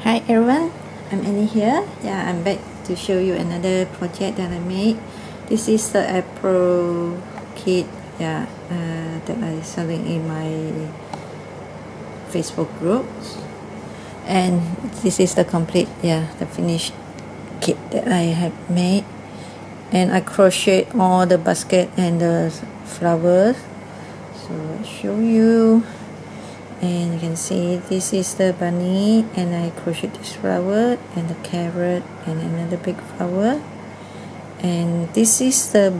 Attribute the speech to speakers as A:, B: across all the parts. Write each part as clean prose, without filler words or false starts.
A: Hi everyone, I'm Annie here. Yeah, I'm back to show you another project that I made. This is the April kit, that I'm selling in my Facebook groups, and this is the complete, the finished kit that I have made. And I crochet all the basket and the flowers. So I'll show you. And you can see this is the bunny, and I crochet this flower and the carrot and another big flower, and this is the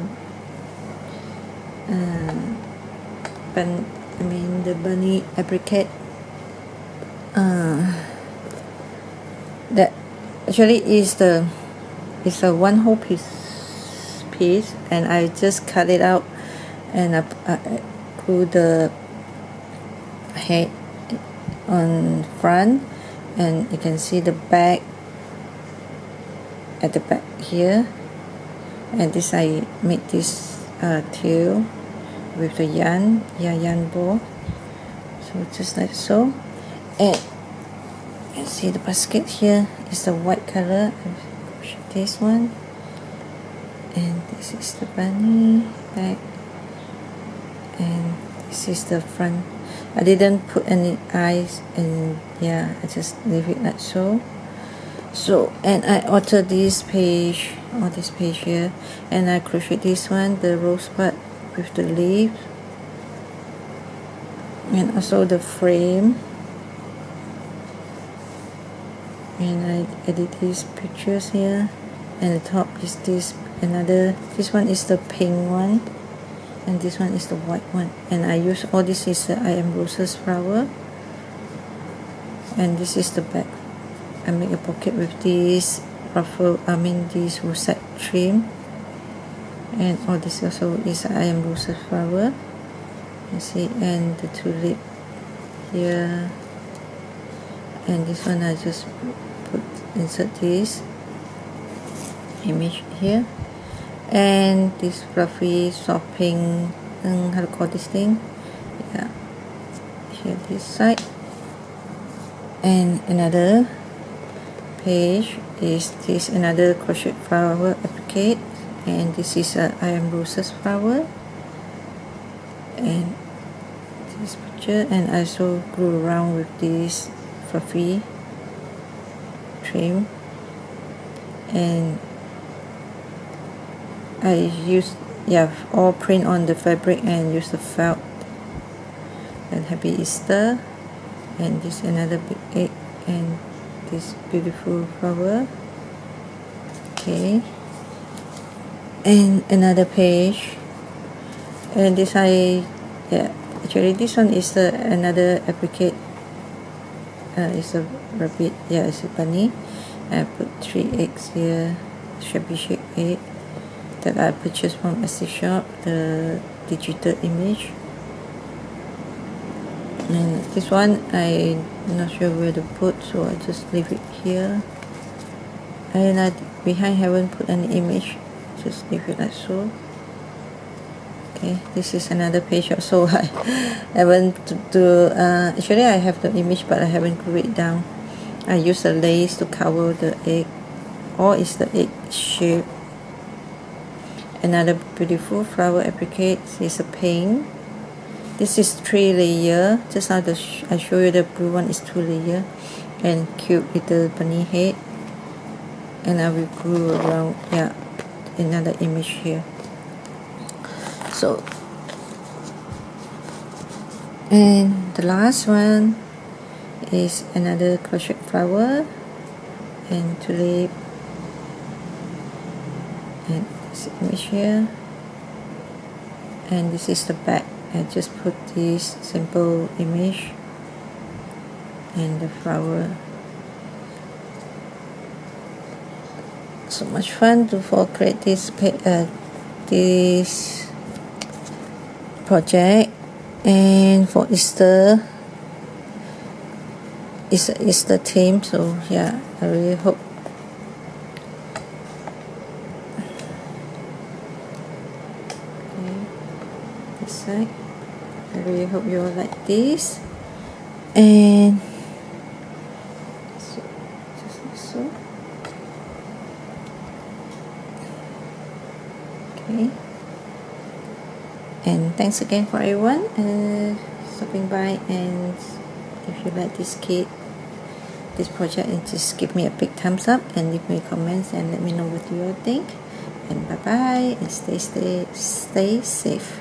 A: the bunny apricot that actually is a one whole piece, and I just cut it out and I put the head on front, and you can see the back at the back here, and this I made this tail with the yarn ball, so just like so. And you can see the basket here is the white color. This one, and this is the bunny back, and this is the front. I didn't put any eyes, and I just leave it like so. And I altered this page, or this page here, and I crochet this one, the rosebud with the leaf, and also the frame, and I edit these pictures here. And the top is this one is the pink one, and this one is the white one, and I use all this is the I Am Roses flower, and this is the back. I make a pocket with this this rosette trim, and all this also is I Am Roses flower, you see, and the tulip here, and this one I just insert this image here, and this fluffy soft pink, how to call this thing, here this side. And another page is this another crochet flower applique, and this is a I Am Roses flower, and this picture, and I also glue around with this fluffy trim, and I use all print on the fabric and use the felt. And Happy Easter, and this another big egg, and this beautiful flower. Okay, and another page, and this actually this one is another applique. It's a rabbit, it's a bunny. I put 3 eggs here, Shabby chic egg that I purchased from Etsy shop, the digital image. And this one I'm not sure where to put, so I just leave it here. And behind haven't put any image, just leave it like so. Okay, this is another page also. I haven't actually I have the image, but I haven't glued it down. I use a lace to cover the egg, or is the egg shape. Another beautiful flower applique is a pink. This is 3 layer, just how I show you the blue one is 2 layer, and cute little bunny head. And I will glue around another image here. So, and the last one is another crochet flower and tulip, and this image here, and this is the back. I just put this simple image and the flower. So much fun to create this project. And for Easter, it's an Easter theme, so I really hope this side. I really hope you all like this. And also. Okay, and thanks again for everyone stopping by, and if you like this kit, this project, and just give me a big thumbs up and leave me comments and let me know what you all think. And bye bye, and stay safe.